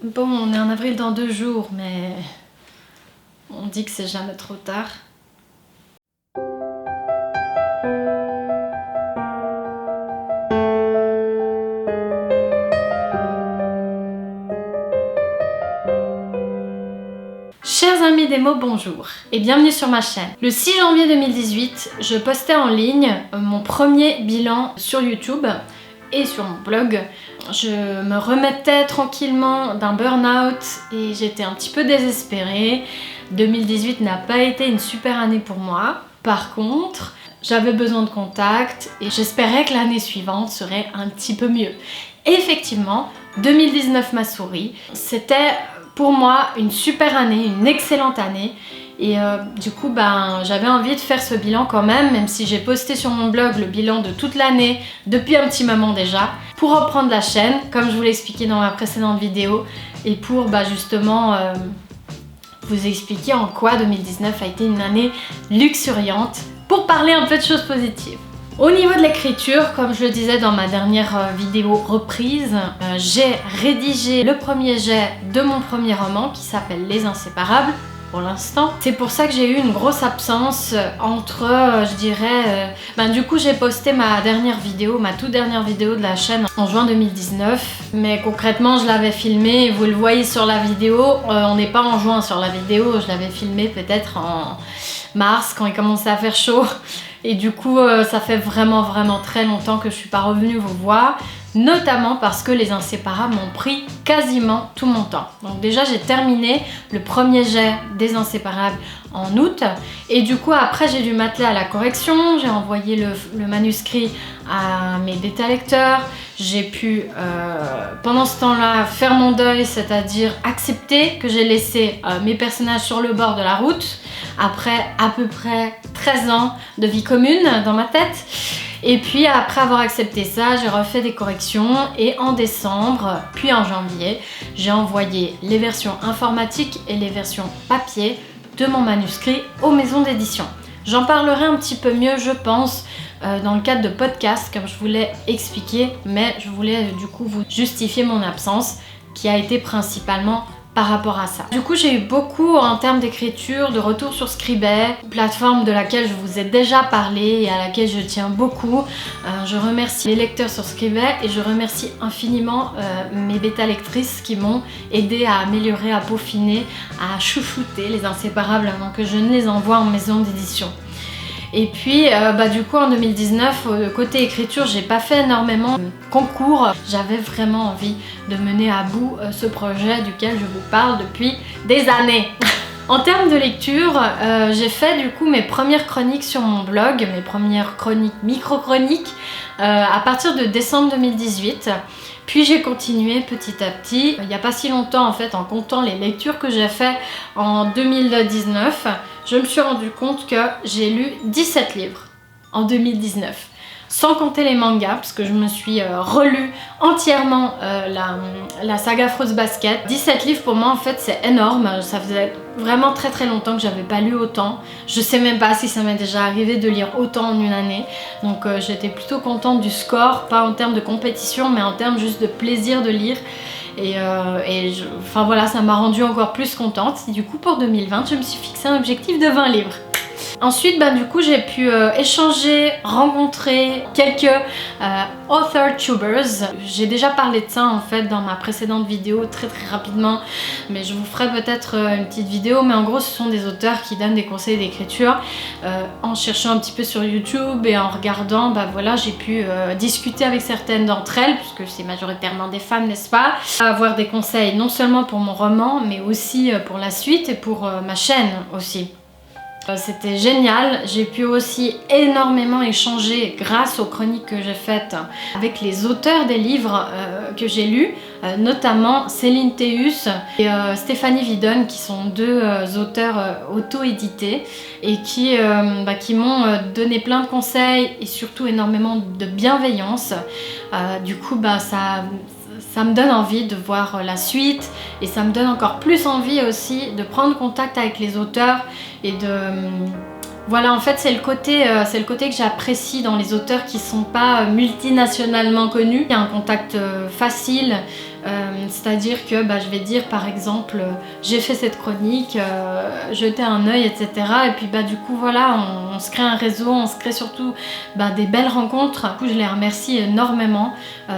Bon, on est en avril dans 2 jours, mais on dit que c'est jamais trop tard. Chers amis d'Emo, bonjour et bienvenue sur ma chaîne. Le 6 janvier 2018, je postais en ligne mon premier bilan sur YouTube et sur mon blog. Je me remettais tranquillement d'un burn-out et j'étais un petit peu désespérée. 2018 n'a pas été une super année pour moi. Par contre, j'avais besoin de contact et j'espérais que l'année suivante serait un petit peu mieux. Et effectivement, 2019 m'a souri. C'était pour moi une super année, une excellente année. Et du coup, j'avais envie de faire ce bilan quand même si j'ai posté sur mon blog le bilan de toute l'année depuis un petit moment déjà, pour reprendre la chaîne, comme je vous l'ai expliqué dans ma précédente vidéo, et pour justement vous expliquer en quoi 2019 a été une année luxuriante, pour parler un peu de choses positives. Au niveau de l'écriture, comme je le disais dans ma dernière vidéo reprise, j'ai rédigé le premier jet de mon premier roman qui s'appelle Les Inséparables. Pour l'instant. C'est pour ça que j'ai eu une grosse absence entre, je dirais... du coup, j'ai posté ma toute dernière vidéo de la chaîne en juin 2019. Mais concrètement, je l'avais filmée, vous le voyez sur la vidéo. On n'est pas en juin sur la vidéo, je l'avais filmée peut-être en mars, quand il commençait à faire chaud. Et du coup, ça fait vraiment très longtemps que je suis pas revenue vous voir. Notamment parce que Les Inséparables m'ont pris quasiment tout mon temps. Donc déjà j'ai terminé le premier jet des Inséparables en août et du coup après j'ai dû m'atteler à la correction, j'ai envoyé le manuscrit à mes bêta-lecteurs, j'ai pu pendant ce temps-là faire mon deuil, c'est-à-dire accepter que j'ai laissé mes personnages sur le bord de la route après à peu près 13 ans de vie commune dans ma tête. Et puis après avoir accepté ça, j'ai refait des corrections et en décembre, puis en janvier, j'ai envoyé les versions informatiques et les versions papier de mon manuscrit aux maisons d'édition. J'en parlerai un petit peu mieux, je pense, dans le cadre de podcast, comme je vous l'ai expliqué, mais je voulais du coup vous justifier mon absence, qui a été principalement par rapport à ça. Du coup, j'ai eu beaucoup en termes d'écriture, de retour sur Scribd, plateforme de laquelle je vous ai déjà parlé et à laquelle je tiens beaucoup. Je remercie les lecteurs sur Scribd et je remercie infiniment mes bêta-lectrices qui m'ont aidé à améliorer, à peaufiner, à chouchouter Les Inséparables avant que je ne les envoie en maison d'édition. Et puis du coup en 2019, côté écriture, j'ai pas fait énormément de concours. J'avais vraiment envie de mener à bout ce projet duquel je vous parle depuis des années. En termes de lecture, j'ai fait du coup mes premières chroniques sur mon blog, mes premières chroniques, micro-chroniques, à partir de décembre 2018. Puis j'ai continué petit à petit. Il n'y a pas si longtemps en fait, en comptant les lectures que j'ai fait en 2019, je me suis rendu compte que j'ai lu 17 livres en 2019. Sans compter les mangas, parce que je me suis relu entièrement la saga Fruits Basket. 17 livres pour moi en fait c'est énorme, ça faisait vraiment très longtemps que j'avais pas lu autant. Je sais même pas si ça m'est déjà arrivé de lire autant en une année. Donc j'étais plutôt contente du score, pas en termes de compétition mais en termes juste de plaisir de lire. Enfin voilà, ça m'a rendue encore plus contente. Et du coup pour 2020 je me suis fixé un objectif de 20 livres. Ensuite, du coup, j'ai pu échanger, rencontrer quelques author-tubers. J'ai déjà parlé de ça en fait dans ma précédente vidéo très rapidement, mais je vous ferai peut-être une petite vidéo. Mais en gros, ce sont des auteurs qui donnent des conseils d'écriture. En cherchant un petit peu sur YouTube et en regardant, voilà, j'ai pu discuter avec certaines d'entre elles, puisque c'est majoritairement des femmes, n'est-ce pas? Avoir des conseils non seulement pour mon roman, mais aussi pour la suite et pour ma chaîne aussi. C'était génial, j'ai pu aussi énormément échanger grâce aux chroniques que j'ai faites avec les auteurs des livres que j'ai lus, notamment Céline Théus et Stéphanie Vidon, qui sont deux auteurs auto-édités et qui m'ont donné plein de conseils et surtout énormément de bienveillance. Du coup, ça me donne envie de voir la suite et ça me donne encore plus envie aussi de prendre contact avec les auteurs et Voilà, en fait c'est le côté que j'apprécie dans les auteurs qui sont pas multinationalement connus. Il y a un contact facile, c'est-à-dire que je vais dire par exemple j'ai fait cette chronique, jeter un œil, etc. Et puis du coup voilà, on se crée un réseau, on se crée surtout des belles rencontres. Du coup je les remercie énormément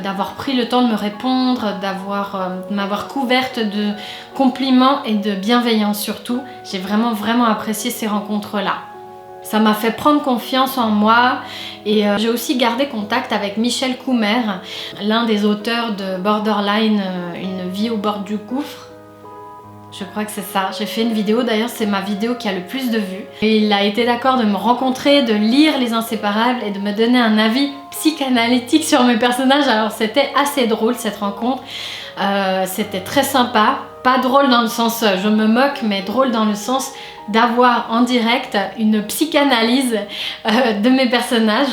d'avoir pris le temps de me répondre, de m'avoir couverte de compliments et de bienveillance surtout. J'ai vraiment apprécié ces rencontres-là. Ça m'a fait prendre confiance en moi et j'ai aussi gardé contact avec Michel Coumer, l'un des auteurs de Borderline, une vie au bord du gouffre. Je crois que c'est ça. J'ai fait une vidéo, d'ailleurs c'est ma vidéo qui a le plus de vues. Et il a été d'accord de me rencontrer, de lire Les Inséparables et de me donner un avis psychanalytique sur mes personnages. Alors c'était assez drôle cette rencontre, c'était très sympa. Pas drôle dans le sens je me moque, mais drôle dans le sens d'avoir en direct une psychanalyse de mes personnages.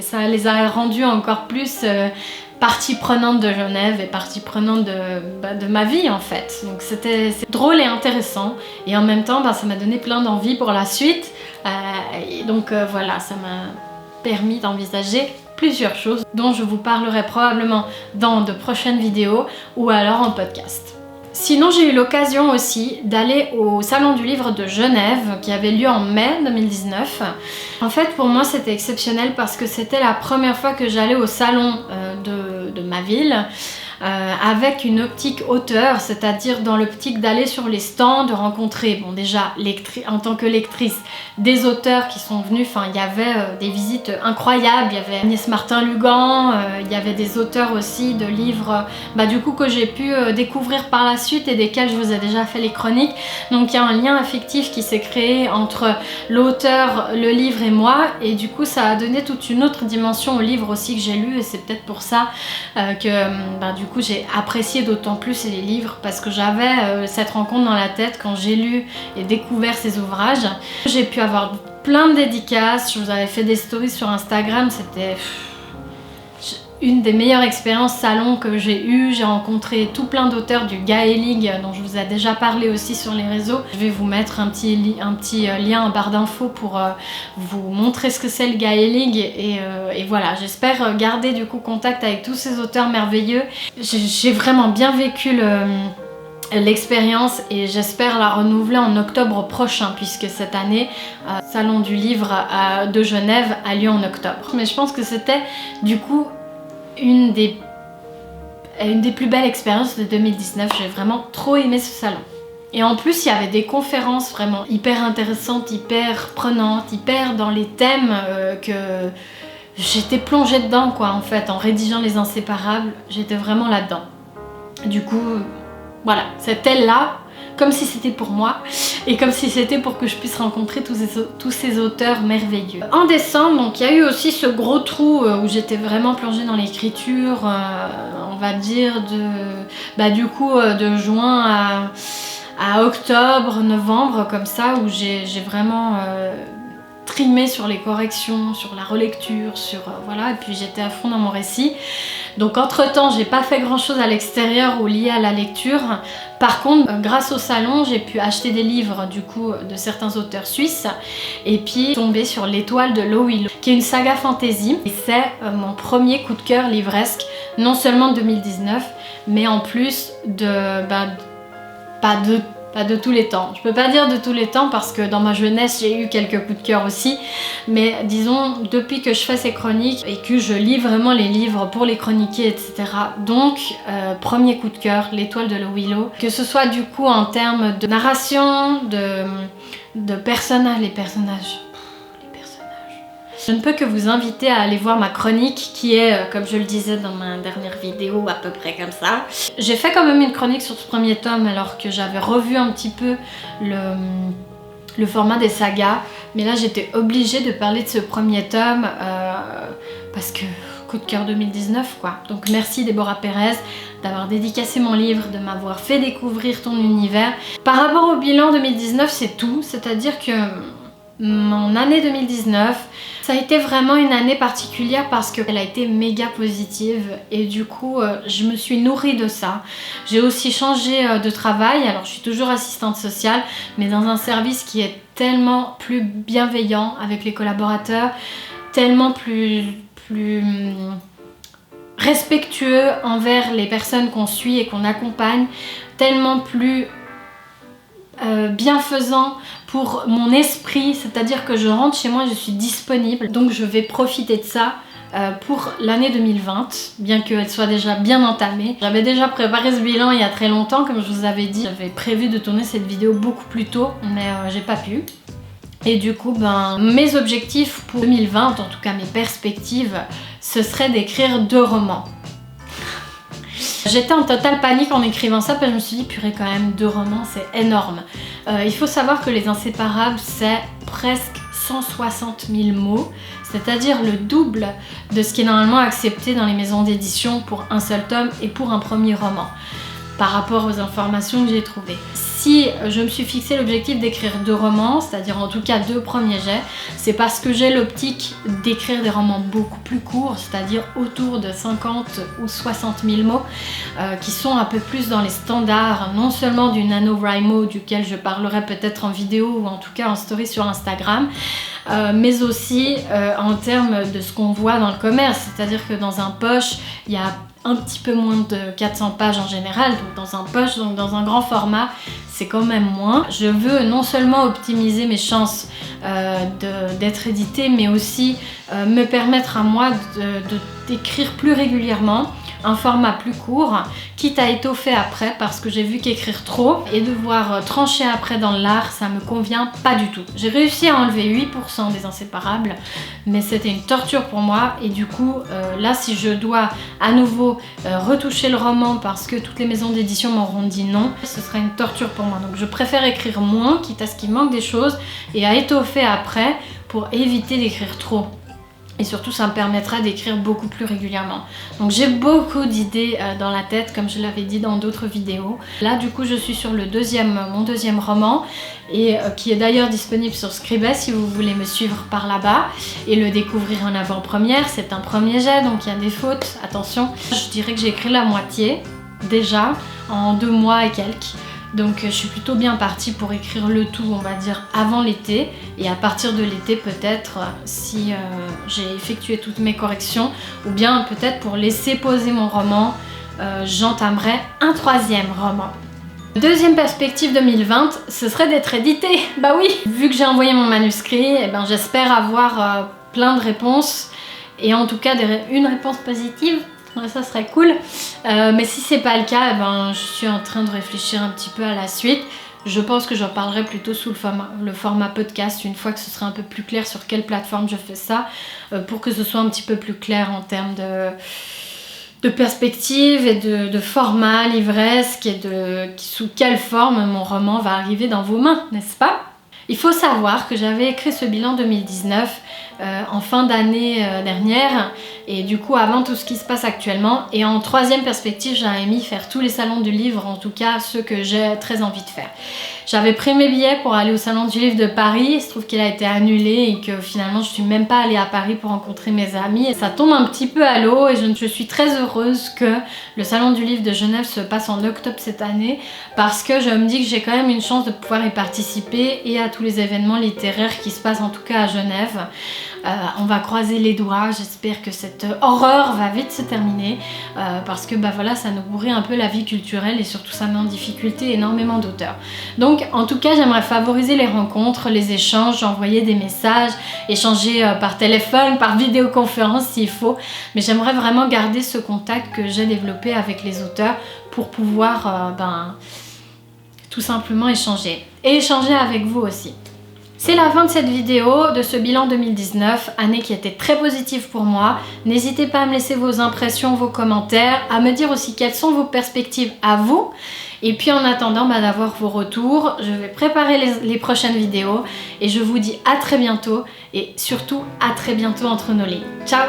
Ça les a rendus encore plus partie prenante de Genève et partie prenante de ma vie en fait. Donc c'est drôle et intéressant et en même temps ça m'a donné plein d'envie pour la suite. Et donc voilà, ça m'a permis d'envisager plusieurs choses dont je vous parlerai probablement dans de prochaines vidéos ou alors en podcast. Sinon j'ai eu l'occasion aussi d'aller au Salon du Livre de Genève qui avait lieu en mai 2019. En fait pour moi c'était exceptionnel parce que c'était la première fois que j'allais au salon de ma ville avec une optique auteur, c'est-à-dire dans l'optique d'aller sur les stands, de rencontrer déjà en tant que lectrice des auteurs qui sont venus. Enfin il y avait des visites incroyables, il y avait Agnès Martin-Lugan, il y avait des auteurs aussi de livres du coup que j'ai pu découvrir par la suite et desquels je vous ai déjà fait les chroniques. Donc il y a un lien affectif qui s'est créé entre l'auteur, le livre et moi, et du coup ça a donné toute une autre dimension au livre aussi que j'ai lu, et c'est peut-être pour ça que du coup j'ai apprécié d'autant plus les livres, parce que j'avais cette rencontre dans la tête quand j'ai lu et découvert ces ouvrages. J'ai pu avoir plein de dédicaces, je vous avais fait des stories sur Instagram, c'était une des meilleures expériences salon que j'ai eues. J'ai rencontré tout plein d'auteurs du Gaélig dont je vous ai déjà parlé aussi sur les réseaux. Je vais vous mettre un petit lien en barre d'infos pour vous montrer ce que c'est le Gaélig et voilà, j'espère garder du coup contact avec tous ces auteurs merveilleux. J'ai vraiment bien vécu l'expérience et j'espère la renouveler en octobre prochain, puisque cette année Salon du Livre de Genève a lieu en octobre. Mais je pense que c'était du coup une des plus belles expériences de 2019. J'ai vraiment trop aimé ce salon. Et en plus il y avait des conférences vraiment hyper intéressantes, hyper prenantes, hyper dans les thèmes que j'étais plongée dedans quoi, en fait, en rédigeant Les Inséparables, j'étais vraiment là-dedans. Du coup voilà, c'était là comme si c'était pour moi et comme si c'était pour que je puisse rencontrer tous ces auteurs merveilleux. En décembre, donc il y a eu aussi ce gros trou où j'étais vraiment plongée dans l'écriture, on va dire du coup de juin à octobre, novembre, comme ça, où j'ai vraiment trimé sur les corrections, sur la relecture, voilà, et puis j'étais à fond dans mon récit. Donc entre temps j'ai pas fait grand chose à l'extérieur ou lié à la lecture. Par contre grâce au salon j'ai pu acheter des livres du coup de certains auteurs suisses et puis tomber sur L'Étoile de Loïlo qui est une saga fantasy et c'est mon premier coup de cœur livresque, non seulement de 2019 mais en plus pas de tous les temps. Je peux pas dire de tous les temps parce que dans ma jeunesse j'ai eu quelques coups de cœur aussi, mais disons depuis que je fais ces chroniques et que je lis vraiment les livres pour les chroniquer, etc. Donc premier coup de cœur, L'Étoile de Loïlo, que ce soit du coup en termes de narration, de personnages, les personnages. Je ne peux que vous inviter à aller voir ma chronique qui est, comme je le disais dans ma dernière vidéo, à peu près comme ça. J'ai fait quand même une chronique sur ce premier tome alors que j'avais revu un petit peu le format des sagas. Mais là j'étais obligée de parler de ce premier tome parce que coup de cœur 2019 quoi. Donc merci Déborah Pérez d'avoir dédicacé mon livre, de m'avoir fait découvrir ton univers. Par rapport au bilan 2019 c'est tout, c'est-à-dire que mon année 2019, ça a été vraiment une année particulière parce qu'elle a été méga positive et du coup je me suis nourrie de ça. J'ai aussi changé de travail, alors je suis toujours assistante sociale mais dans un service qui est tellement plus bienveillant avec les collaborateurs, tellement plus respectueux envers les personnes qu'on suit et qu'on accompagne, tellement plus bienfaisant pour mon esprit, c'est-à-dire que je rentre chez moi, je suis disponible, donc je vais profiter de ça pour l'année 2020, bien qu'elle soit déjà bien entamée. J'avais déjà préparé ce bilan il y a très longtemps, comme je vous avais dit, j'avais prévu de tourner cette vidéo beaucoup plus tôt, mais j'ai pas pu. Et du coup, mes objectifs pour 2020, en tout cas mes perspectives, ce serait d'écrire 2 romans. J'étais en totale panique en écrivant ça parce que je me suis dit purée quand même 2 romans c'est énorme. Il faut savoir que Les Inséparables c'est presque 160 000 mots, c'est-à-dire le double de ce qui est normalement accepté dans les maisons d'édition pour un seul tome et pour un premier roman par rapport aux informations que j'ai trouvées. Si je me suis fixé l'objectif d'écrire 2 romans, c'est-à-dire en tout cas 2 premiers jets, c'est parce que j'ai l'optique d'écrire des romans beaucoup plus courts, c'est-à-dire autour de 50 ou 60 000 mots, qui sont un peu plus dans les standards, non seulement du NaNoWriMo, duquel je parlerai peut-être en vidéo ou en tout cas en story sur Instagram, mais aussi en termes de ce qu'on voit dans le commerce, c'est-à-dire que dans un poche, il y a un petit peu moins de 400 pages en général, donc dans un poche, donc dans un grand format, c'est quand même moins. Je veux non seulement optimiser mes chances d'être éditée, mais aussi me permettre à moi d'écrire plus régulièrement, un format plus court, quitte à étoffer après, parce que j'ai vu qu'écrire trop et devoir trancher après dans l'art, ça me convient pas du tout. J'ai réussi à enlever 8% des Inséparables, mais c'était une torture pour moi, et du coup, là, si je dois à nouveau retoucher le roman parce que toutes les maisons d'édition m'auront dit non, ce serait une torture pour moi. Donc je préfère écrire moins, quitte à ce qu'il manque des choses, et à étoffer après pour éviter d'écrire trop. Et surtout, ça me permettra d'écrire beaucoup plus régulièrement. Donc j'ai beaucoup d'idées dans la tête, comme je l'avais dit dans d'autres vidéos. Là, du coup, je suis sur mon deuxième roman, et qui est d'ailleurs disponible sur Scribd si vous voulez me suivre par là-bas et le découvrir en avant-première. C'est un premier jet, donc il y a des fautes, attention. Je dirais que j'ai écrit la moitié, déjà, en 2 mois et quelques. Donc je suis plutôt bien partie pour écrire le tout, on va dire, avant l'été. Et à partir de l'été, peut-être, si j'ai effectué toutes mes corrections, ou bien peut-être pour laisser poser mon roman, j'entamerai un 3e roman. Deuxième perspective 2020, ce serait d'être éditée. Bah oui, vu que j'ai envoyé mon manuscrit, j'espère avoir plein de réponses. Et en tout cas, une réponse positive. Ouais, ça serait cool, mais si c'est pas le cas, je suis en train de réfléchir un petit peu à la suite. Je pense que j'en parlerai plutôt sous le format podcast, une fois que ce sera un peu plus clair sur quelle plateforme je fais ça, pour que ce soit un petit peu plus clair en termes de perspective et de format livresque, et sous quelle forme mon roman va arriver dans vos mains, n'est-ce pas? Il faut savoir que j'avais écrit ce bilan 2019 en fin d'année dernière, et du coup avant tout ce qui se passe actuellement, et en 3e perspective j'avais mis faire tous les salons du livre, en tout cas ceux que j'ai très envie de faire. J'avais pris mes billets pour aller au salon du livre de Paris, il se trouve qu'il a été annulé et que finalement je suis même pas allée à Paris pour rencontrer mes amis, et ça tombe un petit peu à l'eau, et je suis très heureuse que le salon du livre de Genève se passe en octobre cette année, parce que je me dis que j'ai quand même une chance de pouvoir y participer, et à tous les événements littéraires qui se passent en tout cas à Genève. On va croiser les doigts, j'espère que cette horreur va vite se terminer, parce que voilà, ça nous bourrait un peu la vie culturelle, et surtout ça met en difficulté énormément d'auteurs. Donc en tout cas j'aimerais favoriser les rencontres, les échanges, envoyer des messages, échanger par téléphone, par vidéoconférence s'il faut, mais j'aimerais vraiment garder ce contact que j'ai développé avec les auteurs pour pouvoir tout simplement échanger, et échanger avec vous aussi. C'est la fin de cette vidéo, de ce bilan 2019, année qui était très positive pour moi. N'hésitez pas à me laisser vos impressions, vos commentaires, à me dire aussi quelles sont vos perspectives à vous. Et puis en attendant d'avoir vos retours, je vais préparer les prochaines vidéos, et je vous dis à très bientôt, et surtout à très bientôt entre nos lignes. Ciao!